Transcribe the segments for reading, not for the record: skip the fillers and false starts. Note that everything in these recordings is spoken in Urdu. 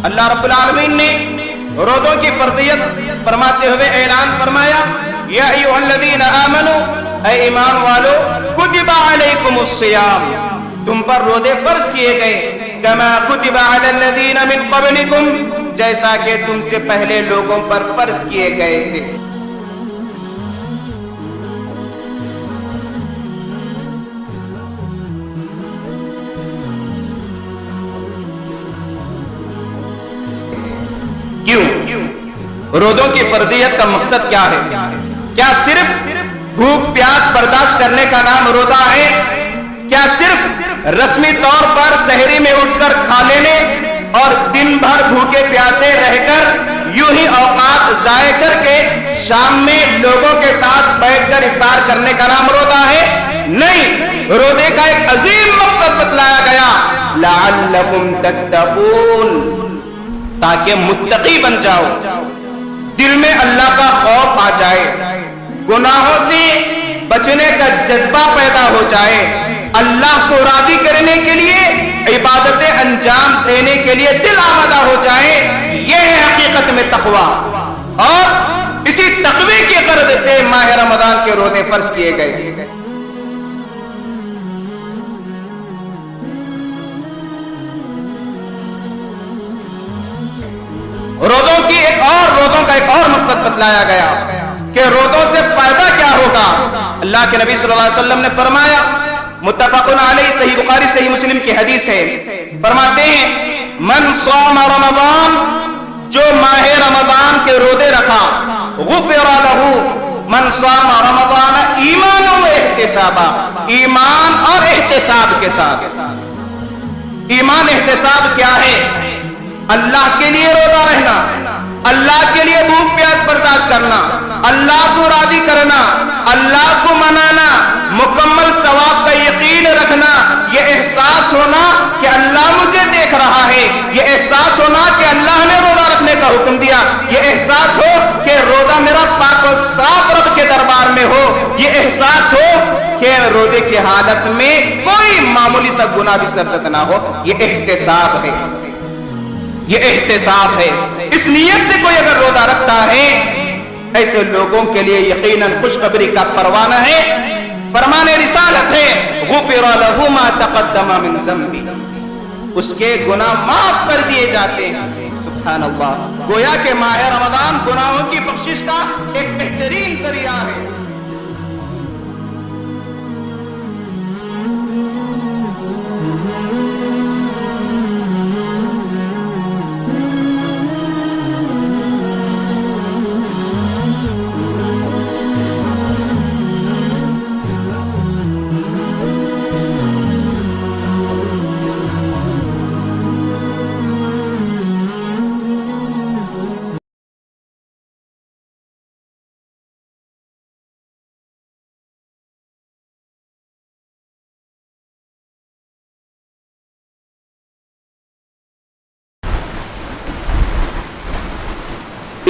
اللہ رب العالمین نے روزوں کی فرضیت فرماتے ہوئے اعلان فرمایا یا ایھا الذین آمنوا، اے ایمان والو، کتب علیکم الصیام، تم پر روزے فرض کیے گئے، کما کتب علی الذین من قبلکم، جیسا کہ تم سے پہلے لوگوں پر فرض کیے گئے تھے۔ کیوں؟ روزوں کی فرضیت کا مقصد کیا ہے؟ کیا صرف بھوک پیاس برداشت کرنے کا نام روزہ ہے؟ کیا صرف رسمی طور پر سحری میں اٹھ کر کھا لینے اور دن بھر بھوکے پیاسے رہ کر یوں ہی اوقات ضائع کر کے شام میں لوگوں کے ساتھ بیٹھ کر افطار کرنے کا نام روزہ ہے؟ نہیں، روزے کا ایک عظیم مقصد بتلایا گیا، لعلکم تتقون، تاکہ متقی بن جاؤ، دل میں اللہ کا خوف آ جائے، گناہوں سے بچنے کا جذبہ پیدا ہو جائے، اللہ کو راضی کرنے کے لیے عبادتیں انجام دینے کے لیے دل آمادہ ہو جائے۔ یہ ہے حقیقت میں تقویٰ، اور اسی تقوی کی غرض سے ماہ رمضان کے روزے فرض کیے گئے۔ روزوں کا ایک اور مقصد بتلایا گیا کہ روزوں سے فائدہ کیا ہوگا۔ اللہ کے نبی صلی اللہ علیہ وسلم نے فرمایا، متفق علیہ، صحیح بخاری صحیح مسلم کی حدیث ہے، فرماتے ہیں من صام رمضان، جو ماہ رمضان کے روزے رکھا، غفر لہ، من صام رمضان ایمانا و احتسابا، ایمان اور احتساب کے ساتھ۔ ایمان احتساب کیا ہے؟ اللہ کے لیے روزہ رہنا، اللہ کے لیے بھوک پیاس برداشت کرنا، اللہ کو راضی کرنا، اللہ کو منانا، مکمل ثواب کا یقین رکھنا، یہ احساس ہونا کہ اللہ مجھے دیکھ رہا ہے، یہ احساس ہونا کہ اللہ نے روزہ رکھنے کا حکم دیا، یہ احساس ہو کہ روزہ میرا پاک و صاف رب کے دربار میں ہو، یہ احساس ہو کہ روزے کی حالت میں کوئی معمولی سا گناہ بھی سرزد نہ ہو۔ یہ احتساب ہے، یہ احتساب ہے۔ اس نیت سے کوئی اگر روزہ رکھتا ہے، ایسے لوگوں کے لیے یقیناً خوشخبری کا پروانہ ہے، فرمان رسالت ہے، غفر لہ ما تقدم من ذنبہ، اس کے گناہ معاف کر دیے جاتے ہیں۔ سبحان اللہ، گویا کہ ماہ رمضان گناہوں کی بخشش کا ایک بہترین ذریعہ ہے۔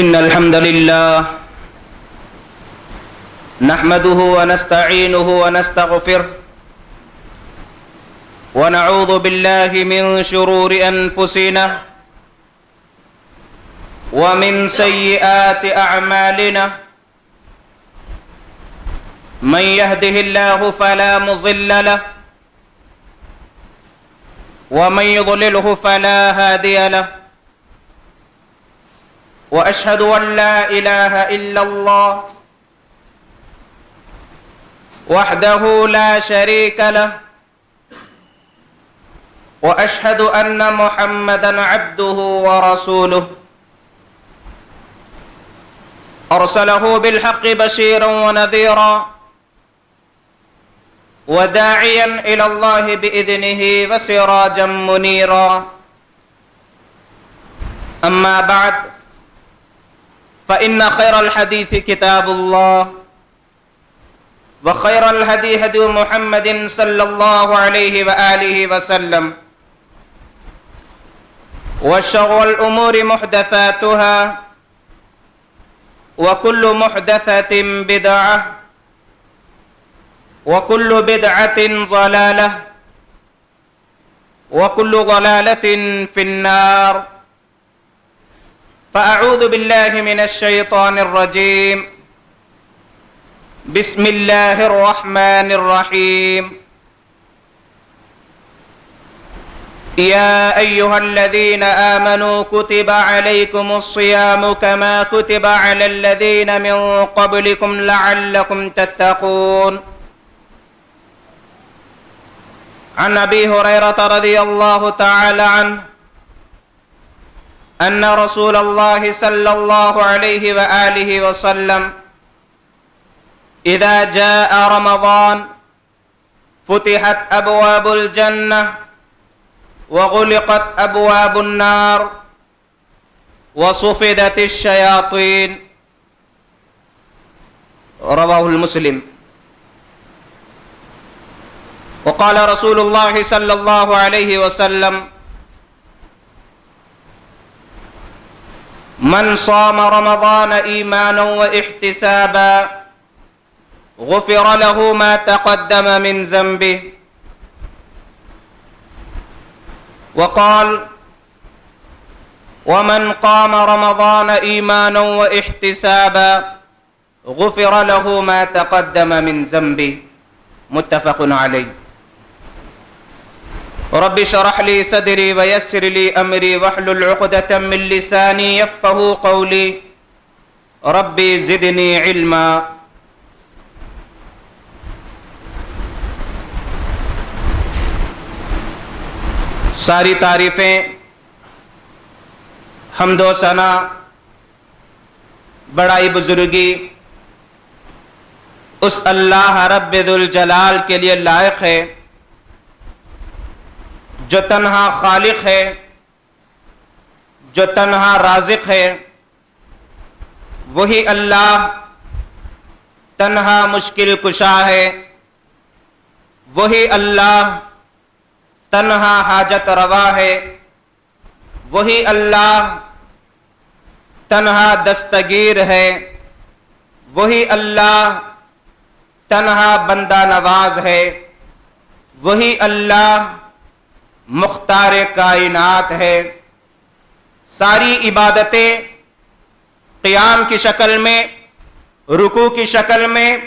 إن الحمد لله نحمده ونستعينه ونستغفره ونعوذ بالله من شرور أنفسنا ومن سيئات أعمالنا، من يهده الله فلا مضل له ومن يضلله فلا هادي له، وأشهد أن لا إله إلا الله وحده لا شريك له، وأشهد أن محمدًا عبده ورسوله، أرسله بالحق بشيرا ونذيرا وداعيا إلى الله بإذنه وسراجا منيرا، أما بعد، فإن خير الحديث كتاب الله، وخير الهدي هدي محمد صلى الله عليه وآله وسلم، وشر الأمور محدثاتها، وكل محدثة بدعة، وكل بدعة ضلالة، وكل ضلالة في النار، فأعوذ بالله من الشيطان الرجيم. بسم الله الرحمن الرحيم. يا أيها الذين آمنوا كتب عليكم الصيام كما كتب على الذين من قبلكم لعلكم تتقون. عن أبي هريرة رضي الله تعالى عنه أن رسول الله صلى الله عليه وآله وسلم إذا جاء رمضان فتحت أبواب الجنة وغلقت أبواب النار وصفدت الشياطين. رواه المسلم. وقال رسول الله صلى الله عليه وسلم من صام رمضان إيمانا واحتسابا غفر له ما تقدم من ذنبه. وقال ومن قام رمضان إيمانا واحتسابا غفر له ما تقدم من ذنبه. متفق عليه. رب اشرح لي صدري ويسر لي أمري واحلل عقدة من لساني يفقهوا قولي. ربي زدني علما. ساری تعریفیں، حمد و ثنا، بڑائی بزرگی اس اللہ رب ذوالجلال کے لیے لائق ہے جو تنہا خالق ہے، جو تنہا رازق ہے. وہی اللہ تنہا مشکل کشا ہے. وہی اللہ تنہا حاجت روا ہے. وہی اللہ تنہا دستگیر ہے. وہی اللہ تنہا بندہ نواز ہے. وہی اللہ مختار کائنات ہے. ساری عبادتیں قیام کی شکل میں، رکوع کی شکل میں،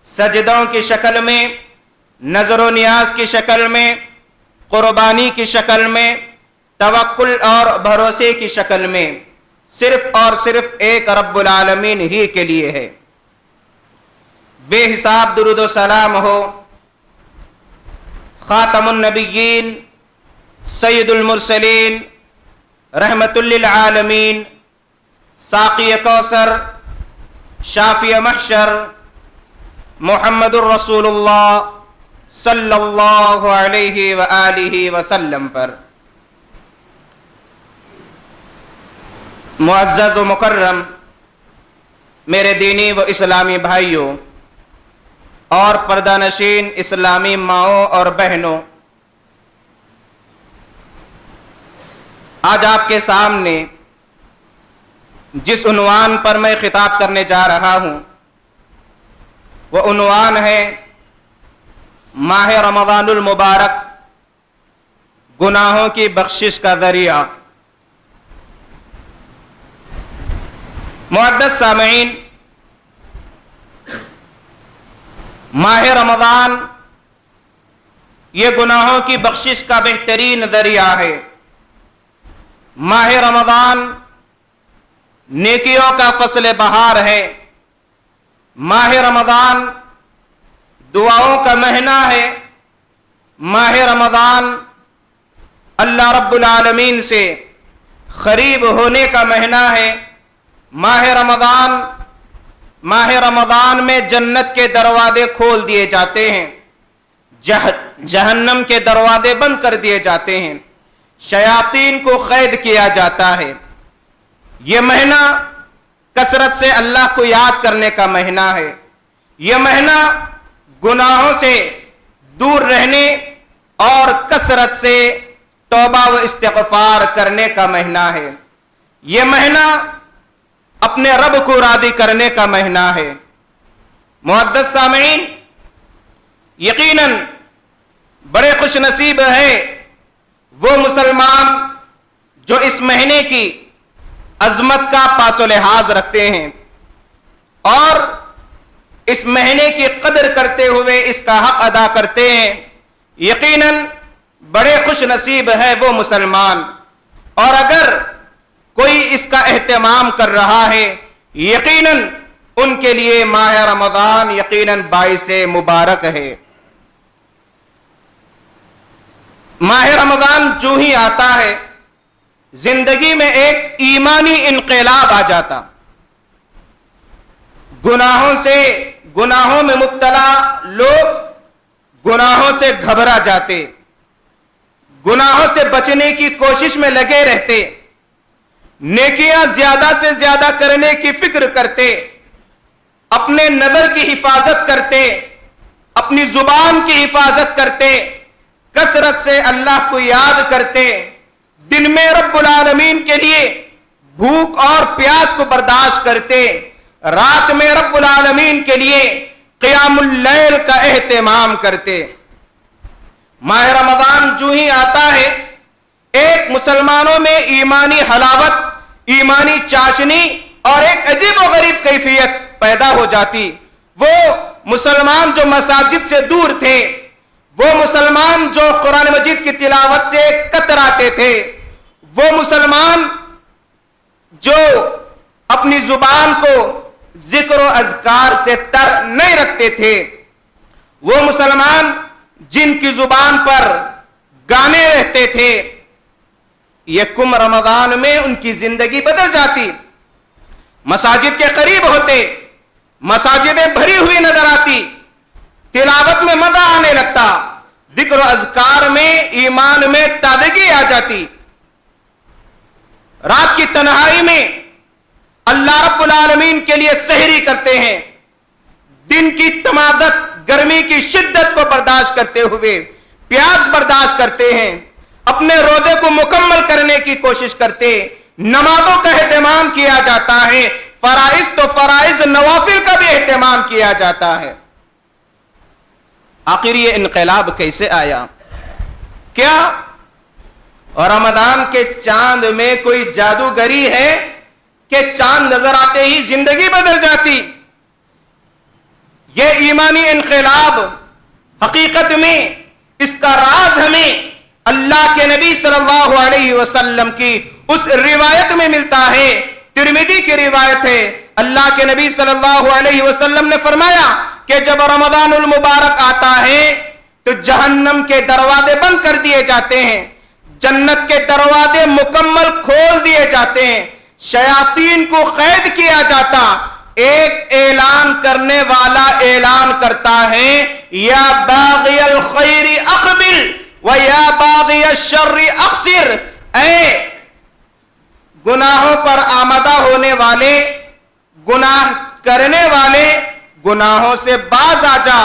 سجدوں کی شکل میں، نظر و نیاز کی شکل میں، قربانی کی شکل میں، توکل اور بھروسے کی شکل میں صرف اور صرف ایک رب العالمین ہی کے لیے ہے. بے حساب درود و سلام ہو خاتم النبیین، سید المرسلین، رحمت للعالمین، ساقی کوثر، شافی محشر، محمد الرسول اللہ صلی اللہ علیہ وآلہ وسلم پر. معزز و مکرم میرے دینی و اسلامی بھائیوں اور پردہ نشین اسلامی ماؤں اور بہنوں، آج آپ کے سامنے جس عنوان پر میں خطاب کرنے جا رہا ہوں وہ عنوان ہے ماہ رمضان المبارک گناہوں کی بخشش کا ذریعہ. معزز سامعین، ماہ رمضان یہ گناہوں کی بخشش کا بہترین ذریعہ ہے. ماہ رمضان نیکیوں کا فصل بہار ہے. ماہ رمضان دعاؤں کا مہینہ ہے. ماہ رمضان اللہ رب العالمین سے قریب ہونے کا مہینہ ہے. ماہ رمضان میں جنت کے دروازے کھول دیے جاتے ہیں، جہنم کے دروازے بند کر دیے جاتے ہیں، شیاطین کو قید کیا جاتا ہے. یہ مہینہ کثرت سے اللہ کو یاد کرنے کا مہینہ ہے. یہ مہینہ گناہوں سے دور رہنے اور کثرت سے توبہ و استغفار کرنے کا مہینہ ہے. یہ مہینہ اپنے رب کو راضی کرنے کا مہینہ ہے. معزز سامعین، یقیناً بڑے خوش نصیب ہے وہ مسلمان جو اس مہینے کی عظمت کا پاس و لحاظ رکھتے ہیں اور اس مہینے کی قدر کرتے ہوئے اس کا حق ادا کرتے ہیں، یقیناً بڑے خوش نصیب ہے وہ مسلمان۔ اور اگر کوئی اس کا اہتمام کر رہا ہے، یقیناً ان کے لیے ماہ رمضان یقیناً باعث مبارک ہے۔ ماہ رمضان جو ہی آتا ہے زندگی میں ایک ایمانی انقلاب آ جاتا، گناہوں میں مبتلا لوگ گناہوں سے گھبرا جاتے، گناہوں سے بچنے کی کوشش میں لگے رہتے، نیکیاں زیادہ سے زیادہ کرنے کی فکر کرتے، اپنے نظر کی حفاظت کرتے، اپنی زبان کی حفاظت کرتے، کثرت سے اللہ کو یاد کرتے، دن میں رب العالمین کے لیے بھوک اور پیاس کو برداشت کرتے، رات میں رب العالمین کے لیے قیام اللیل کا اہتمام کرتے۔ ماہ رمضان جو ہی آتا ہے ایک مسلمانوں میں ایمانی حلاوت، ایمانی چاشنی اور ایک عجیب و غریب کیفیت پیدا ہو جاتی۔ وہ مسلمان جو مساجد سے دور تھے، وہ مسلمان جو قرآن مجید کی تلاوت سے کتراتے تھے، وہ مسلمان جو اپنی زبان کو ذکر و اذکار سے تر نہیں رکھتے تھے، وہ مسلمان جن کی زبان پر گانے رہتے تھے، یکم رمضان میں ان کی زندگی بدل جاتی، مساجد کے قریب ہوتے، مساجدیں بھری ہوئی نظر آتی، تلاوت میں مزہ آنے لگتا، ذکر و اذکار میں ایمان میں تازگی آ جاتی، رات کی تنہائی میں اللہ رب العالمین کے لیے سحری کرتے ہیں، دن کی تمادت گرمی کی شدت کو برداشت کرتے ہوئے پیاس برداشت کرتے ہیں، اپنے روزے کو مکمل کرنے کی کوشش کرتے، نمازوں کا اہتمام کیا جاتا ہے، فرائض تو فرائض، نوافل کا بھی اہتمام کیا جاتا ہے۔ آخر یہ انقلاب کیسے آیا؟ کیا رمضان کے چاند میں کوئی جادوگری ہے کہ چاند نظر آتے ہی زندگی بدل جاتی؟ یہ ایمانی انقلاب حقیقت میں اس کا راز ہمیں اللہ کے نبی صلی اللہ علیہ وسلم کی اس روایت میں ملتا ہے، ترمذی کی روایت ہے، اللہ کے نبی صلی اللہ علیہ وسلم نے فرمایا کہ جب رمضان المبارک آتا ہے تو جہنم کے دروازے بند کر دیے جاتے ہیں، جنت کے دروازے مکمل کھول دیے جاتے ہیں، شیاطین کو قید کیا جاتا، ایک اعلان کرنے والا اعلان کرتا ہے، یا باغی الخیر اقبل و یا باغی الشر اقصر، اے گناہوں پر آمدہ ہونے والے، گناہ کرنے والے، گناہوں سے باز آ جا،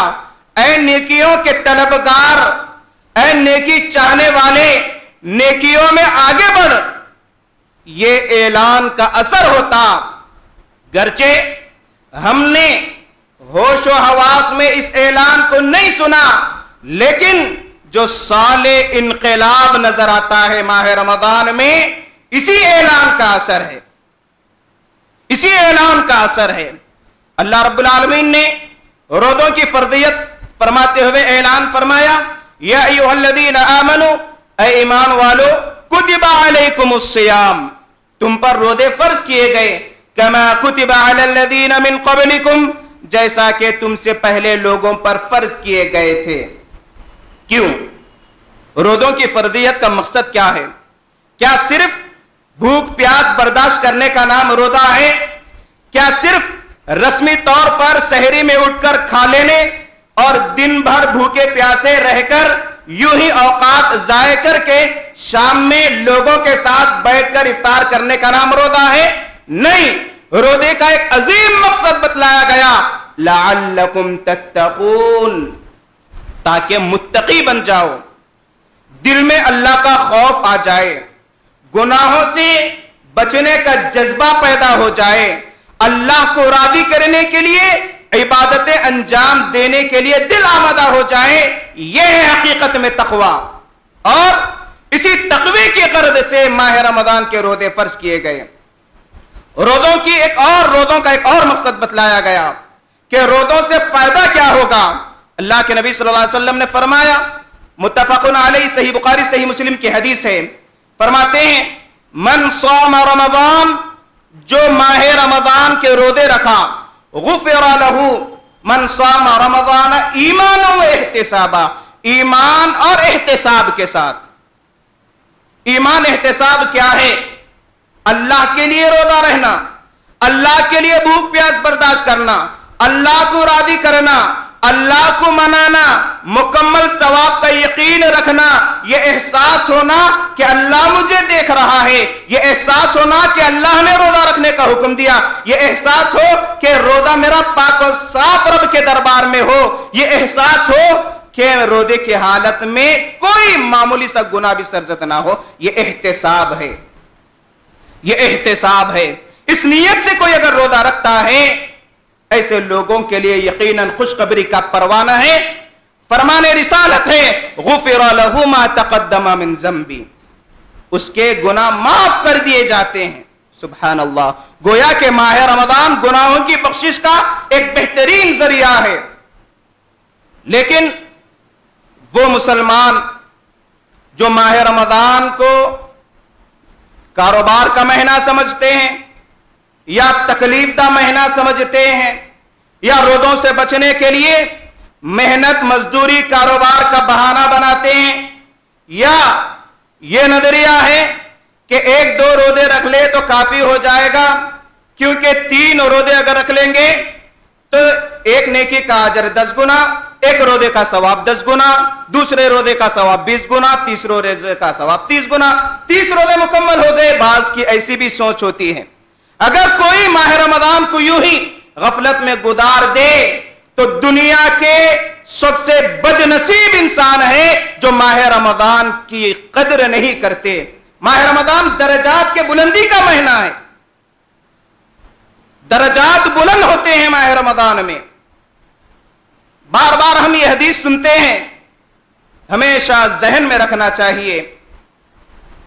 اے نیکیوں کے طلبگار، اے نیکی چاہنے والے، نیکیوں میں آگے بڑھ۔ یہ اعلان کا اثر ہوتا، گرچہ ہم نے ہوش و حواس میں اس اعلان کو نہیں سنا، لیکن جو صالح انقلاب نظر آتا ہے ماہ رمضان میں، اسی اعلان کا اثر ہے، اسی اعلان کا اثر ہے۔ اللہ رب العالمین نے روزوں کی فرضیت فرماتے ہوئے اعلان فرمایا، یا ایھا الذین آمنوا، اے ایمان والو، کتب علیکم الصیام، تم پر روزے فرض کیے گئے، کما کتب علی الذین من قبلکم، جیسا کہ تم سے پہلے لوگوں پر فرض کیے گئے تھے۔ کیوں؟ روزوں کی فرضیت کا مقصد کیا ہے؟ کیا صرف بھوک پیاس برداشت کرنے کا نام روزہ ہے؟ کیا صرف رسمی طور پر سحری میں اٹھ کر کھا لینے اور دن بھر بھوکے پیاسے رہ کر یوں ہی اوقات ضائع کر کے شام میں لوگوں کے ساتھ بیٹھ کر افطار کرنے کا نام روزہ ہے؟ نہیں، روزے کا ایک عظیم مقصد بتلایا گیا، لعلکم تتقون، تاکہ متقی بن جاؤ، دل میں اللہ کا خوف آ جائے، گناہوں سے بچنے کا جذبہ پیدا ہو جائے، اللہ کو راضی کرنے کے لیے عبادتیں انجام دینے کے لیے دل آمادہ ہو جائے۔ یہ ہے حقیقت میں تقویٰ، اور اسی تقوی کی غرض سے ماہ رمضان کے روزے فرض کیے گئے۔ روزوں کا ایک اور مقصد بتلایا گیا کہ روزوں سے فائدہ کیا ہوگا. اللہ کے نبی صلی اللہ علیہ وسلم نے فرمایا, متفقن علیہ, صحیح بخاری صحیح مسلم کی حدیث ہے, فرماتے ہیں من صام رمضان, جو ماہ رمضان کے روزے رکھا, غفر لہ من صام رمضان ایمانا و احتسابا, ایمان اور احتساب کے ساتھ. ایمان احتساب کیا ہے؟ اللہ کے لیے روزہ رہنا, اللہ کے لیے بھوک پیاس برداشت کرنا, اللہ کو راضی کرنا, اللہ کو منانا, مکمل ثواب کا یقین رکھنا, یہ احساس ہونا کہ اللہ مجھے دیکھ رہا ہے, یہ احساس ہونا کہ اللہ نے روزہ رکھنے کا حکم دیا, یہ احساس ہو کہ روزہ میرا پاک و صاف رب کے دربار میں ہو, یہ احساس ہو کہ روزے کی حالت میں کوئی معمولی سا گناہ بھی سرزد نہ ہو. یہ احتساب ہے, یہ احتساب ہے. اس نیت سے کوئی اگر روزہ رکھتا ہے, ایسے لوگوں کے لیے یقیناً خوشخبری کا پروانہ ہے, فرمان رسالت ہے, غفر لہ ما تقدم من ذنبی, اس کے گناہ معاف کر دیے جاتے ہیں. سبحان اللہ. گویا کہ ماہ رمضان گناہوں کی بخشش کا ایک بہترین ذریعہ ہے. لیکن وہ مسلمان جو ماہ رمضان کو کاروبار کا مہینہ سمجھتے ہیں, یا تکلیف دہ مہینہ سمجھتے ہیں, یا روزوں سے بچنے کے لیے محنت مزدوری کاروبار کا بہانہ بناتے ہیں, یا یہ نظریہ ہے کہ 1-2 روزے رکھ لے تو کافی ہو جائے گا, کیونکہ 3 روزے اگر رکھ لیں گے تو ایک نیکی کا اجر 10 گنا, ایک روزے کا ثواب 10 گنا, دوسرے روزے کا ثواب 20 گنا, تیسرے روزے کا ثواب 30 گنا, 30 روزے مکمل ہو گئے. بعض کی ایسی بھی سوچ ہوتی ہے. اگر کوئی ماہ رمضان کو یوں ہی غفلت میں گزار دے تو دنیا کے سب سے بد نصیب انسان ہے جو ماہ رمضان کی قدر نہیں کرتے. ماہ رمضان درجات کے بلندی کا مہینہ ہے, درجات بلند ہوتے ہیں ماہ رمضان میں. بار بار ہم یہ حدیث سنتے ہیں, ہمیشہ ذہن میں رکھنا چاہیے.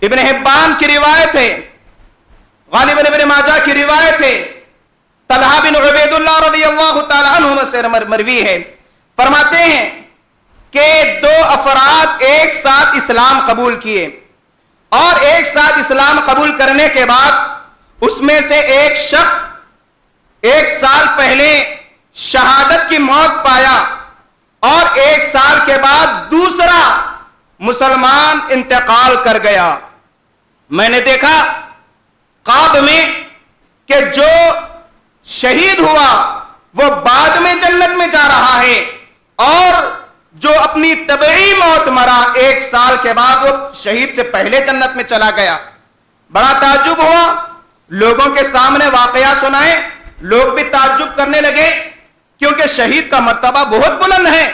ابن حبان کی روایت ہے, غالباً ابن ماجہ کی روایت ہے, طلحہ بن عبید اللہ رضی اللہ تعالی عنہ سے مروی ہے, فرماتے ہیں کہ 2 افراد ایک ساتھ اسلام قبول کیے, اور ایک ساتھ اسلام قبول کرنے کے بعد اس میں سے ایک شخص 1 سال پہلے شہادت کی موت پایا, اور 1 سال کے بعد دوسرا مسلمان انتقال کر گیا. میں نے دیکھا خواب میں کہ جو شہید ہوا وہ بعد میں جنت میں جا رہا ہے, اور جو اپنی طبعی موت مرا 1 سال کے بعد وہ شہید سے پہلے جنت میں چلا گیا. بڑا تعجب ہوا, لوگوں کے سامنے واقعہ سنائے, لوگ بھی تعجب کرنے لگے, کیونکہ شہید کا مرتبہ بہت بلند ہے.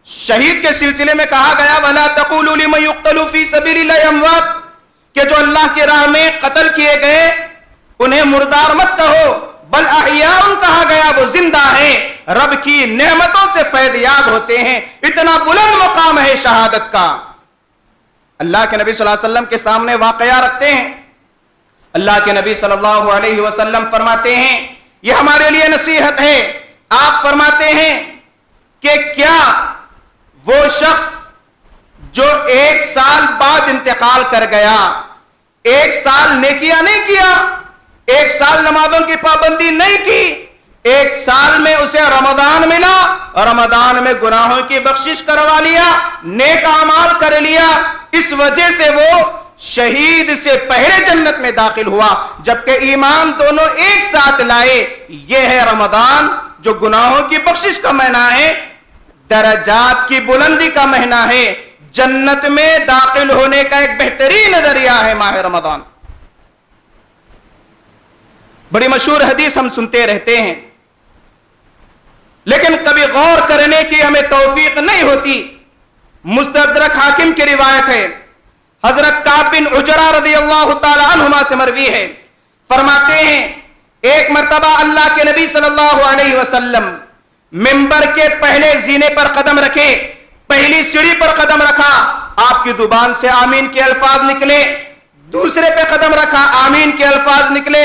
شہید کے سلسلے میں کہا گیا وَلَا تَقُولُوا لِمَن يُقْتَلُ فِي سَبِيلِ اللَّهِ أَمْوَاتٌ, کہ جو اللہ کی راہ میں قتل کیے گئے انہیں مردار مت کہو, بل احیاء کہا گیا, وہ زندہ ہیں, رب کی نعمتوں سے فیض یاب ہوتے ہیں. اتنا بلند مقام ہے شہادت کا. اللہ کے نبی صلی اللہ علیہ وسلم کے سامنے واقعہ رکھتے ہیں. اللہ کے نبی صلی اللہ علیہ وسلم فرماتے ہیں, یہ ہمارے لیے نصیحت ہے. آپ فرماتے ہیں کہ کیا وہ شخص جو 1 سال بعد انتقال کر گیا, 1 سال نیکیاں نہیں کیا, 1 سال نمازوں کی پابندی نہیں کی, 1 سال میں اسے رمضان ملا, رمضان میں گناہوں کی بخشش کروا لیا, نیک اعمال کر لیا, اس وجہ سے وہ شہید سے پہلے جنت میں داخل ہوا, جبکہ ایمان دونوں ایک ساتھ لائے. یہ ہے رمضان جو گناہوں کی بخشش کا مہینہ ہے, درجات کی بلندی کا مہینہ ہے, جنت میں داخل ہونے کا ایک بہترین ذریعہ ہے ماہ رمضان. بڑی مشہور حدیث ہم سنتے رہتے ہیں, لیکن کبھی غور کرنے کی ہمیں توفیق نہیں ہوتی. مستدرک حاکم کی روایت ہے, حضرت کعب بن عجرہ رضی اللہ تعالی عنہما سے مروی ہے, فرماتے ہیں ایک مرتبہ اللہ کے نبی صلی اللہ علیہ وسلم منبر کے پہلے زینے پر قدم رکھے, پہلی سیڑھی پر قدم رکھا, آپ کی زبان سے آمین کے الفاظ نکلے, دوسرے پہ قدم رکھا, آمین کے الفاظ نکلے,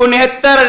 69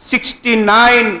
69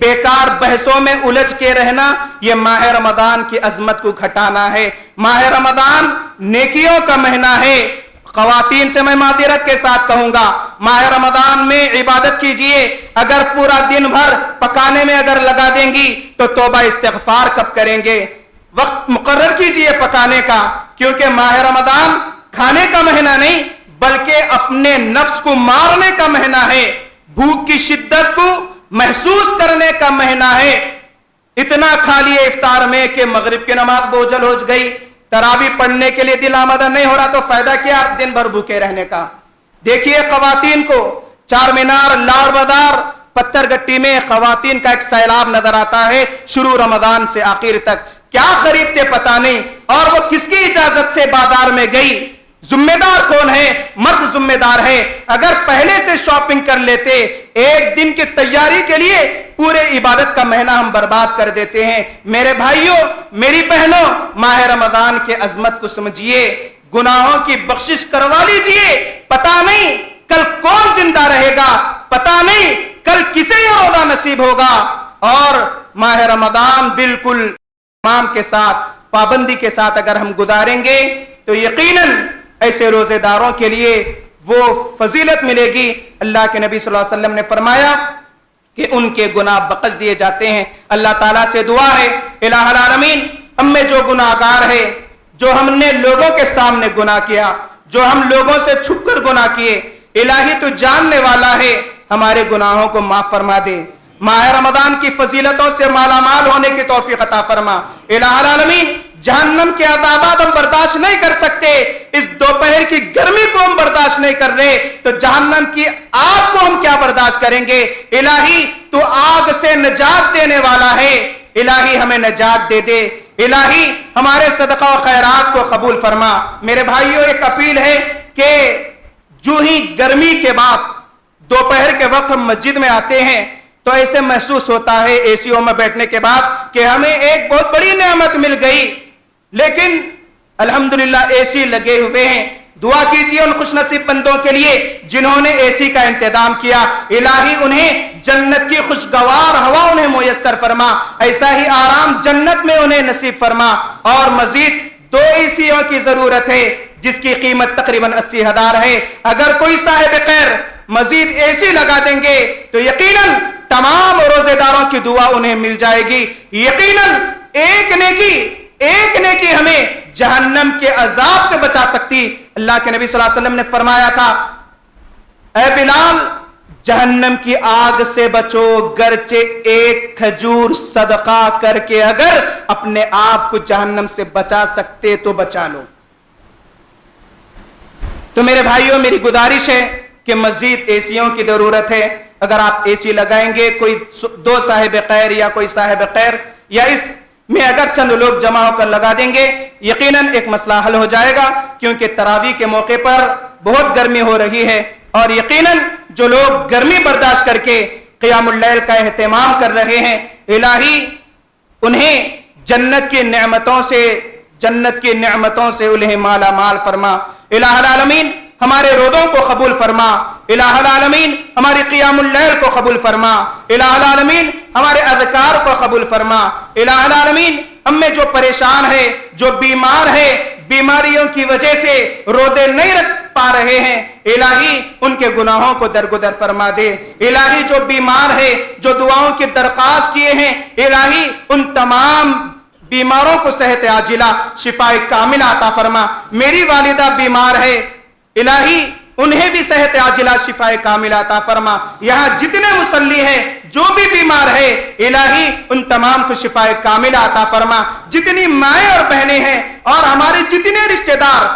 بیکار بحثوں میں الجھ کے رہنا یہ ماہ رمضان کی عظمت کو گھٹانا ہے. ماہ رمضان نیکیوں کا مہینہ ہے. خواتین سے میں معذرت کے ساتھ کہوں گا، ماہ رمضان میں عبادت کیجئے. اگر پورا دن بھر پکانے میں اگر لگا دیں گی تو توبہ استغفار کب کریں گے؟ وقت مقرر کیجئے پکانے کا، کیونکہ ماہ رمضان کھانے کا مہینہ نہیں بلکہ اپنے نفس کو مارنے کا مہینہ ہے. بھوک کی شدت کو محسوس کرنے کا مہینہ ہے. اتنا کھا لیے افطار میں کہ مغرب کی نماز بوجھل ہو گئی، تراویح پڑھنے کے لیے دل آمادہ نہیں ہو رہا، تو فائدہ کیا دن بھر بھوکے رہنے کا؟ دیکھیے خواتین کو چار مینار، لاڑ بازار، پتھر گٹی میں خواتین کا ایک سیلاب نظر آتا ہے شروع رمضان سے آخر تک. کیا خریدتے پتہ نہیں، اور وہ کس کی اجازت سے بازار میں گئی؟ ذمہ دار کون ہے؟ مرد ذمہ دار ہے. اگر پہلے سے شاپنگ کر لیتے، ایک دن کی تیاری کے لیے پورے عبادت کا مہینہ ہم برباد کر دیتے ہیں. میرے بھائیوں، میری بہنوں، ماہ رمضان کے عظمت کو سمجھیے، گناہوں کی بخشش کروا لیجئے. پتہ نہیں کل کون زندہ رہے گا، پتہ نہیں کل کسے یہ روزہ نصیب ہوگا. اور ماہ رمضان بالکل اہتمام کے ساتھ، پابندی کے ساتھ اگر ہم گزاریں گے تو یقیناً ایسے روزے داروں کے لیے وہ فضیلت ملے گی. اللہ کے نبی صلی اللہ علیہ وسلم نے فرمایا کہ ان کے گناہ بخش دیے جاتے ہیں. اللہ تعالیٰ سے دعا ہے، الہ العالمین، ہم میں جو گناہگار ہے، جو ہم نے لوگوں کے سامنے گناہ کیا، جو ہم لوگوں سے چھپ کر گناہ کیے، الہی تو جاننے والا ہے، ہمارے گناہوں کو معاف فرما دے. ماہ رمضان کی فضیلتوں سے مالا مال ہونے کی توفیق عطا فرما. الہ العالمین، جہنم کے عذابات ہم برداشت نہیں کر سکتے، اس دوپہر کی گرمی کو ہم برداشت نہیں کر رہے، تو جہنم کی آگ کو ہم کیا برداشت کریں گے؟ الہی تو آگ سے نجات دینے والا ہے، الہی ہمیں نجات دے دے. الہی ہمارے صدقہ و خیرات کو قبول فرما. میرے بھائیوں، ایک اپیل ہے کہ جو ہی گرمی کے بعد دوپہر کے وقت ہم مسجد میں آتے ہیں تو ایسے محسوس ہوتا ہے اے سیوں میں بیٹھنے کے بعد کہ ہمیں ایک بہت بڑی نعمت مل گئی، لیکن الحمدللہ اے سی لگے ہوئے ہیں. دعا کیجیے ان خوش نصیب بندوں کے لیے جنہوں نے اے سی کا انتظام کیا. الہی انہیں جنت کی خوشگوار ہوا انہیں میسر فرما، ایسا ہی آرام جنت میں انہیں نصیب فرما. اور مزید 2 اے سیوں کی ضرورت ہے جس کی قیمت تقریباً 80,000 ہے. اگر کوئی صاحب خیر مزید اے سی لگا دیں گے تو یقیناً تمام روزے داروں کی دعا انہیں مل جائے گی. یقیناً ایک نیکی ہمیں جہنم کے عذاب سے بچا سکتی. اللہ کے نبی صلی اللہ علیہ وسلم نے فرمایا تھا، اے بلال، جہنم کی آگ سے بچو، گرچہ ایک کھجور صدقہ کر کے اگر اپنے آپ کو جہنم سے بچا سکتے تو بچا لو. تو میرے بھائیوں، میری گزارش ہے کہ مزید اے سیوں کی ضرورت ہے. اگر آپ اے سی لگائیں گے، کوئی 2 صاحب خیر یا کوئی صاحب خیر یا اس میں اگر چند لوگ جمع ہو کر لگا دیں گے، یقیناً ایک مسئلہ حل ہو جائے گا. کیونکہ تراویح کے موقع پر بہت گرمی ہو رہی ہے، اور یقیناً جو لوگ گرمی برداشت کر کے قیام اللیل کا اہتمام کر رہے ہیں، الہی انہیں جنت کی نعمتوں سے انہیں مالا مال فرما. الہ العالمین، ہمارے روزوں کو قبول فرما. الہ العالمین، ہماری قیام اللیل کو قبول فرما. الہ العالمین، ہمارے اذکار کو قبول فرما. الہ العالمین، ہم میں جو پریشان ہے، جو بیمار ہے، بیماریوں کی وجہ سے روزے نہیں رکھ پا رہے ہیں، الہی ان کے گناہوں کو درگزر فرما دے. الہی جو بیمار ہے، جو دعاؤں کی درخواست کیے ہیں، الہی ان تمام بیماروں کو صحت عاجلہ، شفا کاملہ عطا فرما. میری والدہ بیمار ہے، الہی انہیں بھی صحت عاجلہ، شفا کاملہ عطا فرما. یہاں جتنے مصلی ہیں، جو بھی بیمار ہے، الہی ان تمام کو شفا کاملہ عطا فرما. جتنی مائیں اور بہنیں ہیں اور ہمارے جتنے رشتہ دار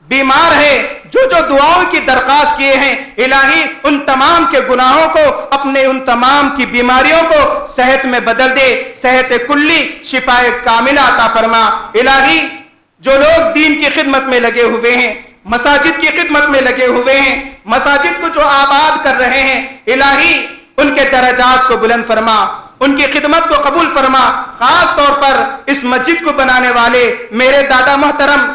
بیمار ہیں، جو دعاؤں کی درخواست کیے ہیں، الہی ان تمام کے گناہوں کو، اپنے ان تمام کی بیماریوں کو صحت میں بدل دے. صحت کلی، شفا کاملہ عطا فرما. الہی جو لوگ دین کی خدمت میں لگے ہوئے ہیں، مساجد کی خدمت میں لگے ہوئے ہیں، مساجد کو جو آباد کر رہے ہیں، الہی ان کے درجات کو بلند فرما، ان کی خدمت کو قبول فرما. خاص طور پر اس مسجد کو بنانے والے میرے دادا محترم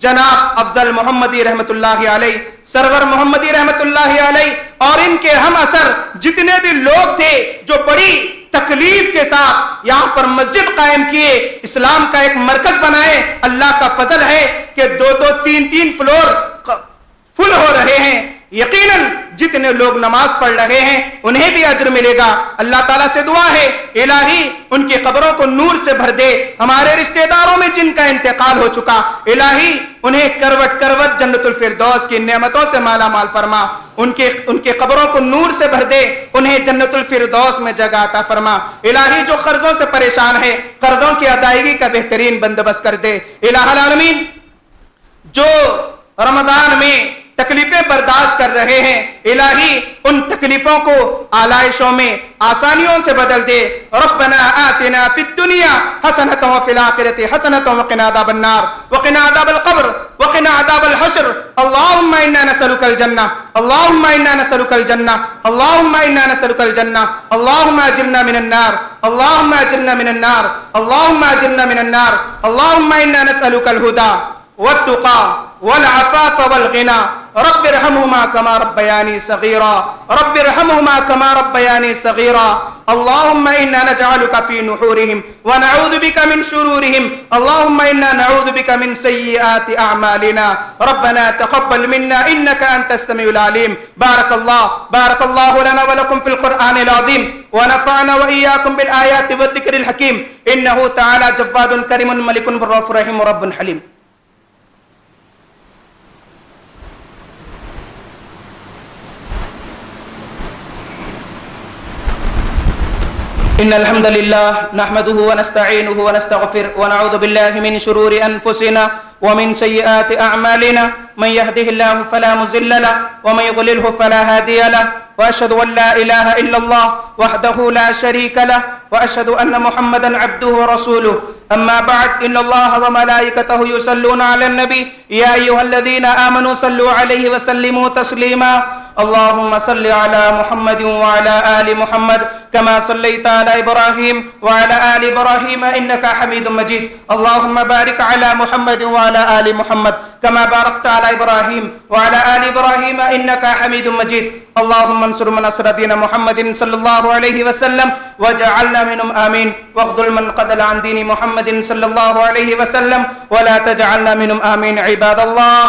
جناب افضل محمدی رحمت اللہ علیہ، سرور محمدی رحمت اللہ علیہ، اور ان کے ہم اثر جتنے بھی لوگ تھے جو جو بڑی تکلیف کے ساتھ یہاں پر مسجد قائم کیے، اسلام کا ایک مرکز بنائے، اللہ کا فضل ہے کہ 2-2 3-3 فلور فل ہو رہے ہیں۔ یقیناً جتنے لوگ نماز پڑھ رہے ہیں انہیں بھی اجر ملے گا۔ اللہ تعالیٰ سے دعا ہے الہی ان کی قبروں کو نور سے بھر دے، ہمارے رشتہ داروں میں جن کا انتقال ہو چکا الہی انہیں کروٹ کروٹ جنت الفردوس کی نعمتوں سے مالا مال فرما، ان کے قبروں کو نور سے بھر دے، انہیں جنت الفردوس میں جگہ عطا فرما۔ الہی جو قرضوں سے پریشان ہے قرضوں کی ادائیگی کا بہترین بندوبست کر دے۔ الہ العالمین جو رمضان میں تکلیفیں برداشت کر رہے ہیں الہی ان تکلیفوں کو آلائشوں میں آسانیوں سے بدل دے۔ ربنا آتنا فی الدنیا حسنۃ وفی الآخرۃ حسنۃ وقنا عذاب النار وقنا عذاب القبر وقنا عذاب الحشر۔ اللهم انا نسألك الجنة اللهم انا نسألك الجنة اللهم انا نسألك الجنة اللهم اجرنا من النار اللهم اجرنا من النار اللهم اجرنا من النار اللهم انا نسألك الهدى والتقى والعفاف والغنى رب ارحمهما كما ربياني صغيرا رب ارحمهما كما ربياني صغيرا اللهم إنا نجعلك في نحورهم ونعوذ بك من شرورهم اللهم إنا نعوذ بك من سيئات أعمالنا ربنا تقبل منا إنك أنت السميع العليم بارك الله لنا ولكم في القرآن العظيم ونفعنا وإياكم بالآيات والذكر الحكيم إنه تعالى جواد كريم ملك رؤوف رحيم رب حليم۔ إن الحمد لله نحمده ونستعينه ونستغفره ونعوذ بالله من شرور أنفسنا ومن سيئات أعمالنا من يهده الله فلا مضل له ومن يضلله فلا هادي له وأشهد أن لا إله إلا الله وحده لا شريك له وأشهد أن محمدا عبده ورسوله أما بعد إن الله وملائكته يصلون على النبي يا أيها الذين آمنوا صلوا عليه وسلموا تسليما اللهم صل على محمد وعلى آل محمد كما صليت على إبراهيم وعلى آل إبراهيم إنك حميد مجيد اللهم بارك على محمد وعلى آل محمد كما باركت على إبراهيم وعلى آل إبراهيم إنك حميد مجيد اللهم انصر من نصر دين محمد صلى الله عليه وسلم وجعلنا منهم آمين واخذل من قتل عن دين محمد صلى الله عليه وسلم ولا تجعلنا منهم آمين عباد الله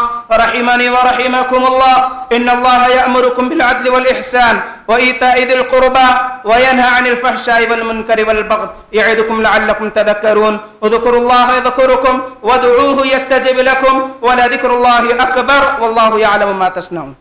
رحمني ورحمكم الله إن الله يأمركم بالعدل والإحسان وإيتاء ذي القربى وينهى عن الفحشاء والمنكر والبغي يعظكم لعلكم تذكرون اذكروا الله يذكركم وادعوه يستجب لكم ولذكر الله أكبر والله يعلم ما تصنعون۔